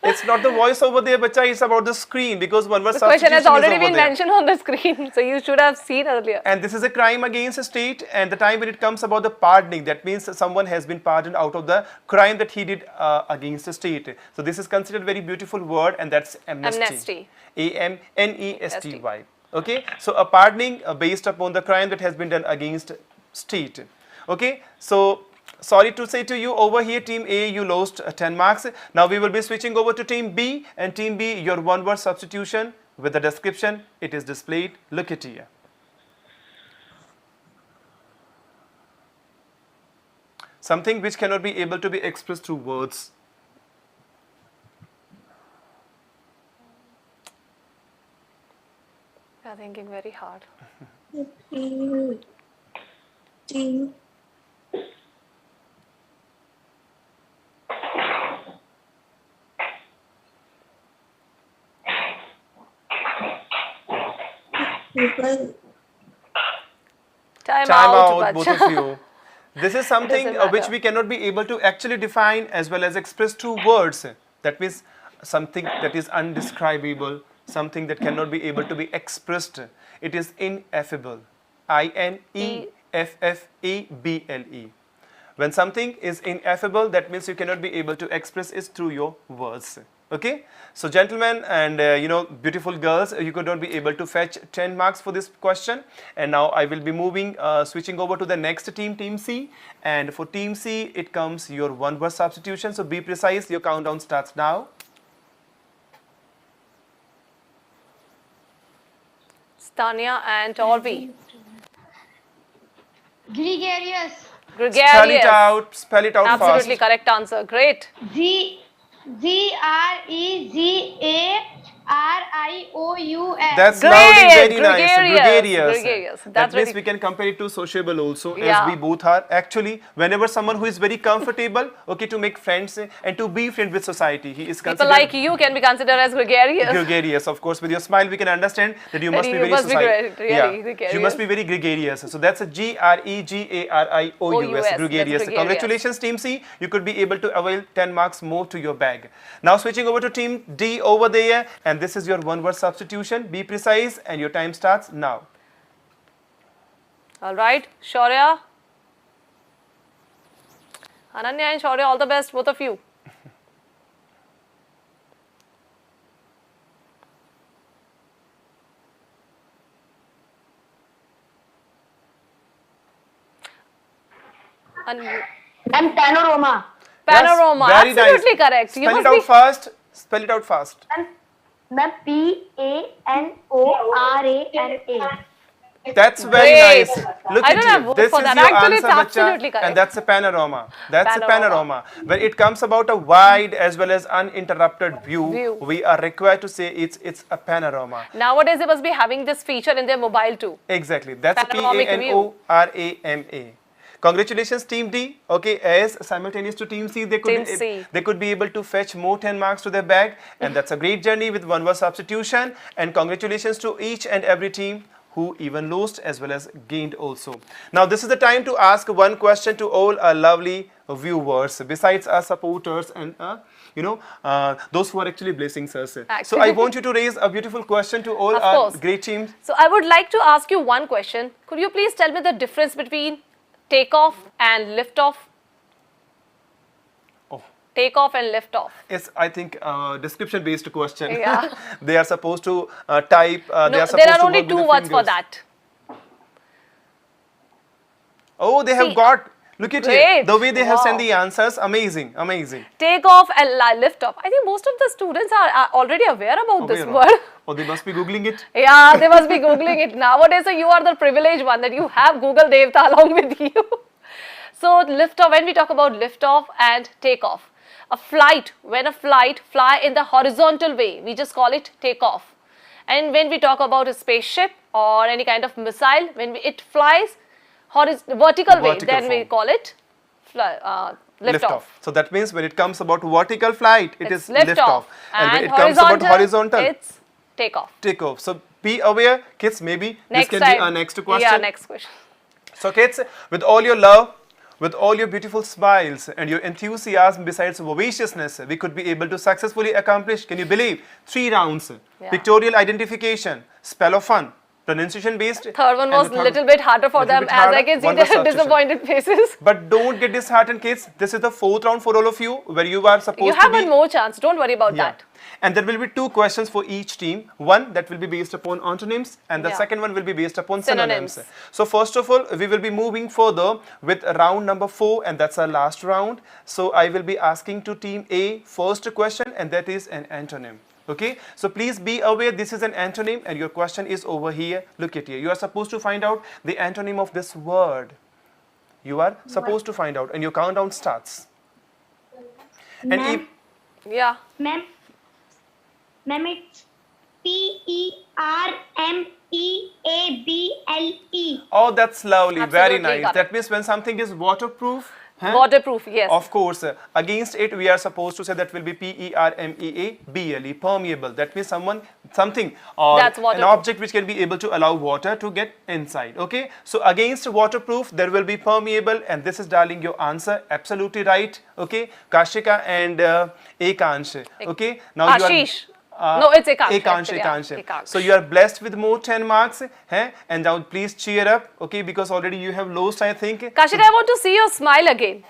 It's not the voice over there, bacha. It's about the screen because one word The question has substitution is already over been there. mentioned on the screen. So you should have seen earlier. And this is a crime against a state, and the time when it comes about the pardoning, that means someone has been pardoned out of the crime that he did against a state. So this is considered very beautiful word, and that's amnesty. Amnesty. AMNESTY. Okay, so a pardoning based upon the crime that has been done against state. Okay, so sorry to say to you, over here team A, you lost 10 marks. Now we will be switching over to team B, and team B, your one word substitution with the description, it is displayed. Look at here. Something which cannot be able to be expressed through words. You're thinking very hard. Team. People. Time Time out, out, both Bacha. of you. This is something Doesn't which matter. we cannot be able to actually define as well as express through words. That means something that is undescribable, something that cannot be able to be expressed. It is ineffable. INEFFABLE. When something is ineffable, that means you cannot be able to express it through your words. Okay, so gentlemen and beautiful girls, you could not be able to fetch 10 marks for this question, and now I will be moving switching over to the next team, team C, and for team C it comes your one word substitution. So be precise, your countdown starts now. Tanya and Orvi. Gregarious. Gregarious. Spell it out Absolutely fast. correct answer. Great. Gregarious. That's Great, loud and very nice. gregarious, Gregarious. gregarious. That That's means very- we can compare it to sociable also, Yeah. as we both are. Actually, whenever someone who is very comfortable, okay, to make friends and to be friend with society, he is People considered like you can be considered as gregarious. gregarious. Of course, with your smile, we can understand that you must be you very must be society. really You gregarious. must be very gregarious. So that's a GREGARIOUS, OUS, that's gregarious. gregarious. Congratulations, Team C. You could be able to avail 10 marks more to your bag. Now switching over to Team D over there, and this is your one-word substitution. Be precise, and your time starts now. All right, Shaurya. Ananya and Shaurya, all the best, both of you. And panorama. Panorama, Yes, very absolutely nice. correct. You Spell must it out be fast. Spell it out fast. Ma'am, PANORAMA. That's very Great. nice. Look I at don't you. have word This for is that. your Actually, answer, it's bacha, absolutely correct. and that's a panorama. That's a Panorama. panorama. When it comes about a wide as well as uninterrupted view. We are required to say it's a panorama. Nowadays, they must be having this feature in their mobile too. Exactly. That's a Panoramic view. PANORAMA. Congratulations, Team D. Okay, as simultaneous to Team C, they Team C. could be able to fetch more 10 marks to their bag, and that's a great journey with one word substitution. And congratulations to each and every team who even lost as well as gained also. Now this is the time to ask one question to all our lovely viewers, besides our supporters and those who are actually blessing us. So I Actually. want you to raise a beautiful question to all Of our course. great teams. So I would like to ask you one question. Could you please tell me the difference between takeoff and liftoff? Oh. Takeoff and liftoff. It's, I think, description based question. Yeah. They are supposed to type, they No, are supposed there are to only work with two the words for fingers. that. Oh, they have See, got, look at great. it, the way they have sent Wow. the answers, amazing, amazing. Takeoff and liftoff. I think most of the students are already aware about this Aware of- word. Oh, they must be Googling it. Yeah, they must be Googling it nowadays. So you are the privileged one that you have Google Devta along with you. So liftoff, when we talk about liftoff and takeoff, when a flight fly in the horizontal way, we just call it takeoff. And when we talk about a spaceship or any kind of missile, when it flies vertical way, then we form. call it liftoff. So that means when it comes about vertical flight, it is It's liftoff. And when And it comes about horizontal, it's takeoff. takeoff. So be aware, kids, maybe Next this can time. be our next question. Yeah, next question. So kids, with all your love, with all your beautiful smiles and your enthusiasm besides vivaciousness, we could be able to successfully accomplish, can you believe, 3 rounds. Yeah. Pictorial identification, spell of fun, pronunciation based. Third one and was the a third- little bit harder for little them bit as harder, I can see one was their substitution. disappointed faces. But don't get disheartened, kids. This is the 4th round for all of you, where you are supposed You to have be. one more chance. Don't worry about Yeah. that. And there will be 2 questions for each team. One that will be based upon antonyms, and the Yeah. second one will be based upon Synonyms. synonyms. So first of all, we will be moving further with round number 4, and that's our last round. So I will be asking to team A first question, and that is an antonym. Okay, so please be aware this is an antonym, and your question is over here. Look at here. You are supposed to find out the antonym of this word. You are supposed to find out, and your countdown starts. And if Ma'am, Yeah. ma'am, it's PERMEABLE. oh, that's lovely, very Absolutely nice. correct. That means when something is waterproof, huh? Waterproof, yes. Of course, against it we are supposed to say that will be PERMEABLE, permeable. That means something or That's an waterproof. object which can be able to allow water to get inside. Okay, so against waterproof there will be permeable, and this is, darling, your answer. Absolutely right. Okay, Kashika and Ekansh. Okay, now Ashish. you are. No, it's Ekansh, Ekansh, actually, yeah, Ekansh. Ekansh. So you are blessed with more 10 marks. And now please cheer up. Okay, because already you have lost, I think. Kashika, I want to see your smile again.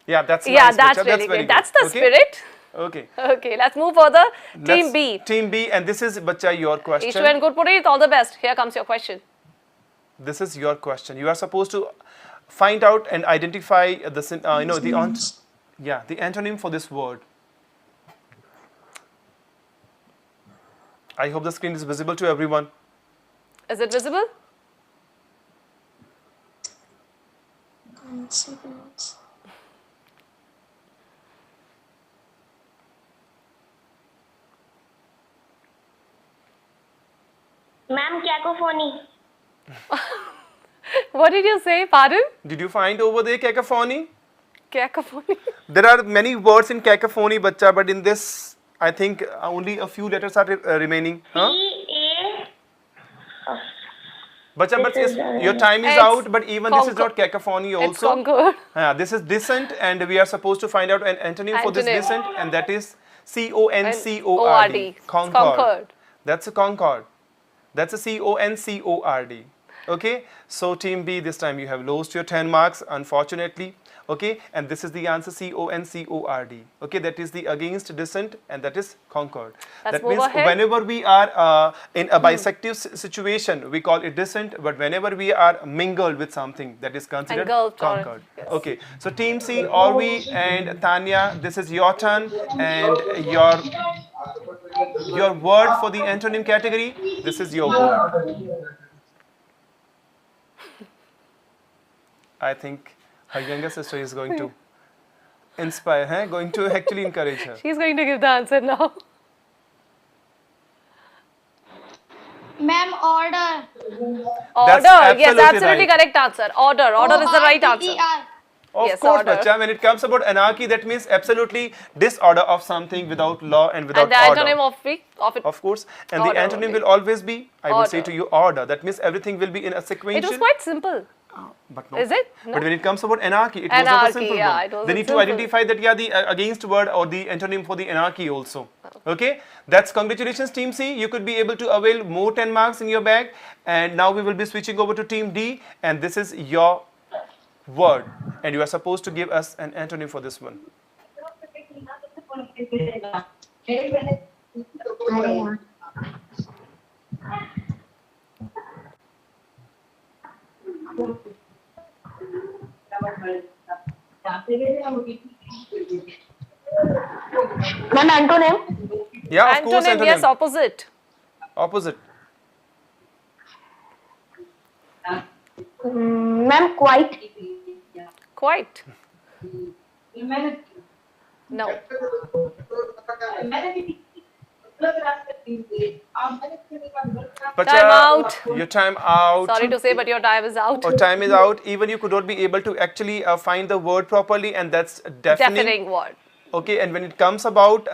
Yeah, that's Yeah, nice, that's Richa. really very good. That's the Okay? spirit. Okay. Okay, let's move further. Team Let's- B. Team B, and this is, Bacha, your question. Ishu and Gurpreet, all the best. Here comes your question. This is your question. You are supposed to find out and identify the the antonym for this word. I hope the screen is visible to everyone. Is it visible? Consequence. Ma'am, cacophony. What did you say? Pardon? Did you find over there cacophony? Cacophony. There are many words in cacophony, Bacha, but in this, I think only a few letters are remaining. Huh? P-A. Bacha, but This is, your time is It's out, but even this is conquer- not cacophony It's also. conquered. This is descent, and we are supposed to find out an antonym for this Antonym. descent, and that is CONCORD. O-R-D. Concord. That's a concord. That's a CONCORD. Okay, so team B, this time you have lost your 10 marks, unfortunately. Okay, and this is the answer, CONCORD. Okay, that is the against descent, and that is concord. Let's That move means ahead. whenever we are in a bisective situation, we call it descent, but whenever we are mingled with something, that is considered Engulfed or- concord. yes. Okay, so team C, Orvi and Tanya, this is your turn, and your word for the antonym category, this is your word. I think her younger sister is going to inspire her, going to actually encourage her. She's going to give the answer now. Ma'am, order. Order. Yes, absolutely absolutely right. correct answer. Order. Order is the right answer. ORDER. Of Yes, course, order. Bacha, when it comes about anarchy, that means absolutely disorder of something without law and without And the order. antonym of it. Of course, and Order the antonym only. will always be, I would say Order. to you, order. That means everything will be in a It sequential. was quite simple. But no. Is it? No? But when it comes about anarchy, it was not a Anarchy, simple yeah, one. it wasn't They need simple. to identify that, yeah, the against word or the antonym for the anarchy also. Okay, that's congratulations, Team C. You could be able to avail more 10 marks in your bag. And now we will be switching over to Team D, and this is your word. And you are supposed to give us an antonym for this one. Ma'am, antonym. Yeah, of course, Antonym, antonym. yes, opposite. Opposite. Ma'am, quite. Quite. No. Bacha, Time out. your time out. Sorry to say, but your time is out. Or time is out. Even you could not be able to actually find the word properly, and that's deafening. Deafening word. Okay, and when it comes about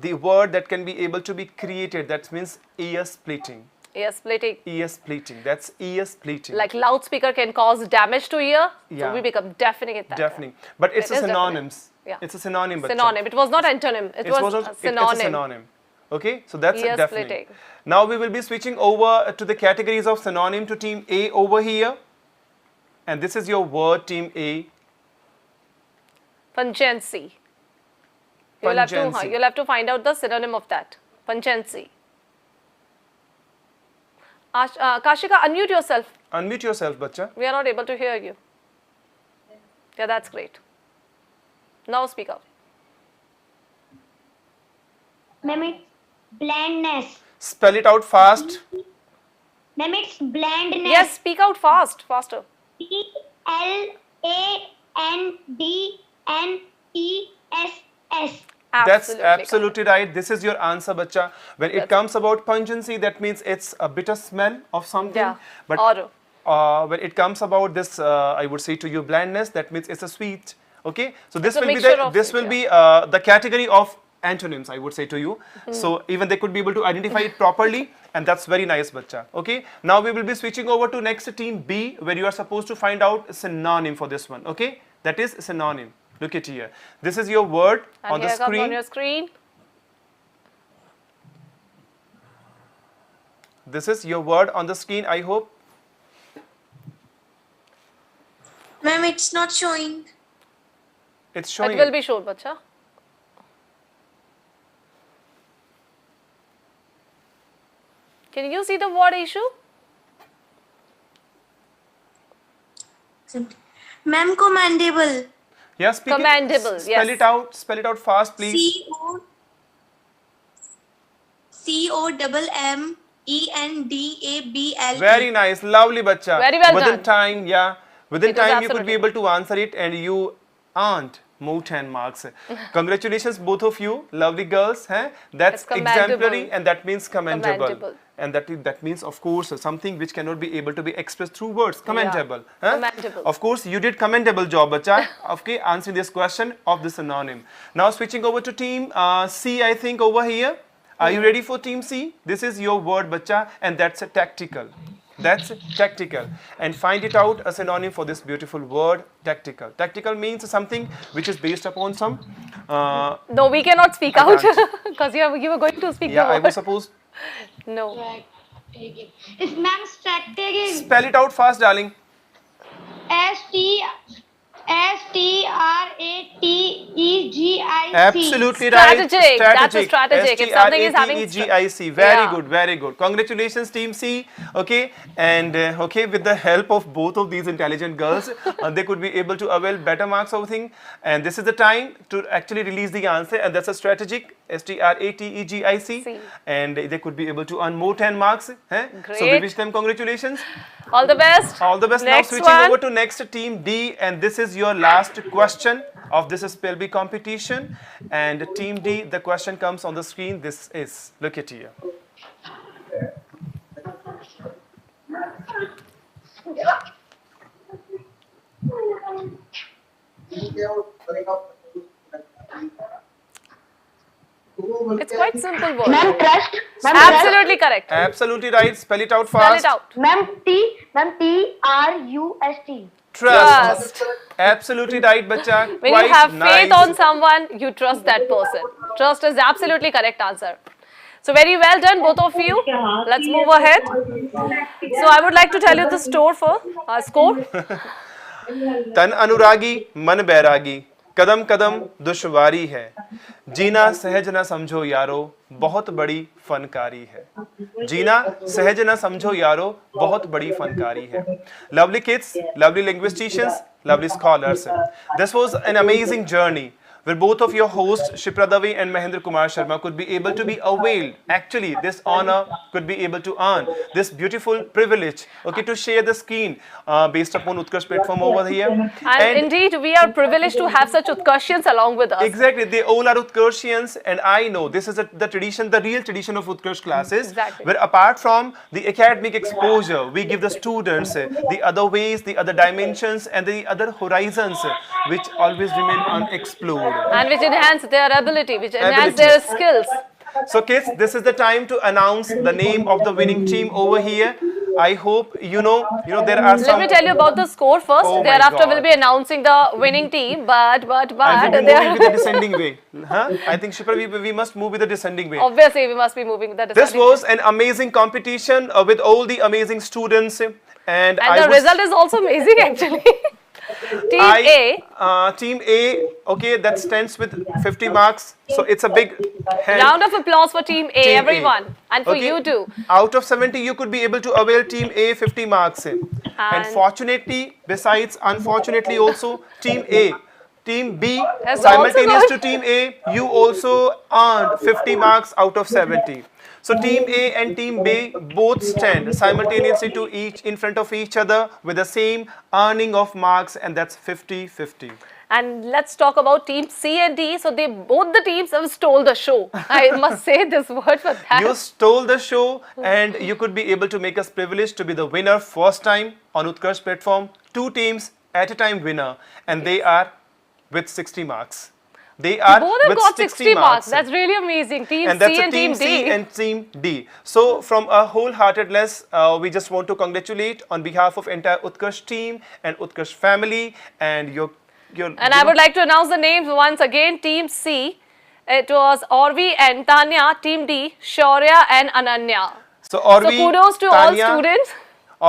the word that can be able to be created, that means ear splitting. Ear splitting. Ear splitting. That's ear splitting. Like loudspeaker can cause damage to ear, Yeah. so we become deafening at that time. Deafening. But it's It a is synonyms. Yeah. It's a synonym. Bacha. Synonym. It was not antonym. It was not- a it's synonym. a synonym. Okay, so that's Ear deafening. splitting. Now we will be switching over to the categories of synonym to team A over here. And this is your word, team A. Pungency. Pungency. You'll have to find out the synonym of that. Pungency. Kashika, unmute yourself. Unmute yourself, bacha. We are not able to hear you. Yeah, that's great. Now speak up. Ma'am, it's blandness. Spell it out fast. Ma'am, it's blandness. Yes, speak out fast, faster. BLANDNESS. That's Absolutely absolutely right. This is your answer, bacha. When it That's- comes about pungency, that means it's a bitter smell of something. Yeah. But Or when it comes about this, I would say to you, blandness, that means it's a sweet. Okay, so this a will be mixture the of this it, will yeah. be the category of antonyms, I would say to you. So even they could be able to identify it properly, and that's very nice, bacha. Okay, now we will be switching over to next team B, where you are supposed to find out a synonym for this one. Okay, that is synonym. Look at here. This is your word and on the here comes screen. on your screen. This is your word on the screen, I hope. Ma'am, it's not showing. It's showing. It will be shown, bacha. Can you see the word issue? Ma'am, commendable. Yeah, speak Commendable, it. Spell yes. it out. Spell it out fast, please. COMMENDABLE. Very nice, lovely, bacha. Very well Within done. time, yeah. Within It was time, you could be absolutely- able to answer it, and you earned more 10 marks. Congratulations, both of you, lovely girls. That's It's commendable. exemplary, and that means commendable. Commendable. And that means, of course, something which cannot be able to be expressed through words. Commendable. Commendable. Of course, you did commendable job, bacha. Okay, answering this question of the synonym. Now switching over to team C, I think over here. Are you ready for team C? This is your word, bacha, and that's a tactical. That's tactical. And find it out, a synonym for this beautiful word, tactical. Tactical means something which is based upon some. No, we cannot speak I out can't. because you were going to speak Yeah, the I word. was supposed. No. It's ma'am strategic. Spell it out fast, darling. STRATEGIC. Absolutely Strategic. right. That's a strategic. If something is having STRATEGIC. Very Yeah. good, very good. Congratulations, Team C. Okay, and okay, with the help of both of these intelligent girls, they could be able to avail better marks of thing. And this is the time to actually release the answer, and that's a strategic. STRATEGIC. C. And they could be able to earn more 10 marks. So we Great. wish them congratulations. All the best. All the best. Next Now switching one. over to next team D, and this is your last question of this spell bee competition. And team D, the question comes on the screen. This is, look at here. It's quite simple word. Ma'am, trust. Ma'am, Absolutely correct. Absolutely right. Spell it out Spell fast. it out. Ma'am, TRUST. Trust. Absolutely right, bacha. When Quite you have nice. faith on someone, you trust that person. Trust is absolutely correct answer. So very well done, both of you. Let's move ahead. So I would like to tell you the score. तन अनुरागी मन बैरागी कदम कदम दुश्वारी है जीना सहज न समझो यारो बहुत बड़ी फनकारी है जीना सहज न समझो यारो बहुत बड़ी फनकारी है lovely kids lovely linguisticians lovely scholars this was an amazing journey where both of your hosts, Shipra Dave and Mahendra Kumar Sharma, could be able to be availed. Actually, this honor could be able to earn this beautiful privilege, okay, to share the screen based upon Utkarsh platform over here. And indeed, we are privileged to have such Utkarshians along with us. Exactly, they all are Utkarshians, and I know this is the tradition, the real tradition of Utkarsh classes, Exactly. where apart from the academic exposure, we give the students the other ways, the other dimensions, and the other horizons which always remain unexplored. And which enhance their ability, which enhance their skills. So kids, this is the time to announce the name of the winning team over here. I hope you know there are some. Let me tell you about the score first. Oh my Thereafter, God. we'll be announcing the winning team. But I will be moving there, with the descending way. Huh? I think Shipra, we must move with the descending way. obviously we must be moving with the This deciding was an amazing competition with all the amazing students, and the result is also amazing actually. Team A, okay, that stands with 50 marks. So it's a big hand. round of applause for Team A, Team A. everyone, and for Okay. you too. Out of 70, you could be able to avail Team A 50 marks. And fortunately, besides, unfortunately also, Team A, Team B, Has simultaneous also to Team A, you also earned 50 marks out of 70. So Team A and Team B both stand simultaneously to each in front of each other with the same earning of marks, and that's 50-50. And let's talk about Team C and D. So both the teams have stole the show. I must say this word for that. You stole the show, and you could be able to make us privileged to be the winner first time on Utkarsh platform. 2 teams at a time winner, and they are with 60 marks. They are Both have with got 60 marks. That's really amazing. Team and that's C a and Team Team C D. and Team D. So from a wholeheartedness, we just want to congratulate on behalf of entire Utkarsh team and Utkarsh family and your And I would like to announce the names once again. Team C, it was Orvi and Tanya. Team D, Shaurya and Ananya. So Orvi, So kudos to Tanya, all students.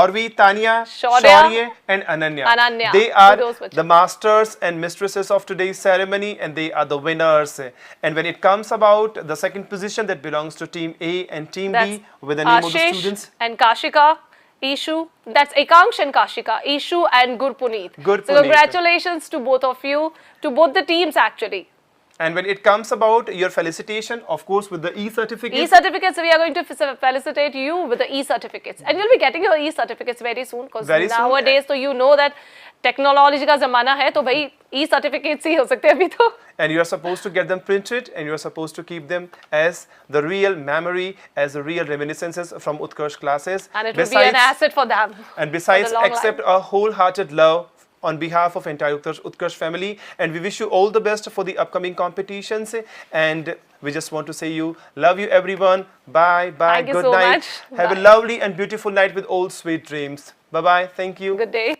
Orvi, Tanya, Shaurya, Shaurya and Ananya. Ananya. They are Kudos for the masters and mistresses of today's ceremony, and they are the winners. And when it comes about the second position, that belongs to Team A and Team That's B with the name of the Ashish students. and Kashika, Ishu. That's Ekanksh and Kashika, Ishu and Gurpuneet. So Gurpuneet. congratulations to both of you, to both the teams actually. And when it comes about your felicitation, of course, with the e-certificate. E-certificates, we are going to felicitate you with the e-certificates. And you'll be getting your e-certificates very soon, because Very soon. nowadays, so you know that technology का ज़माना है, तो भाई e-certificates ही हो सकते हैं अभी तो. And you are supposed to get them printed, and you are supposed to keep them as the real memory, as the real reminiscences from Utkarsh classes. And it will be an asset for them. And besides, for the long accept life. a wholehearted love on behalf of entire Utkarsh family, and we wish you all the best for the upcoming competitions, and we just want to say you love you everyone. Bye bye. Thank you Good so night. much. Have Bye. a lovely and beautiful night with all sweet dreams. Bye bye. Thank you. Good day.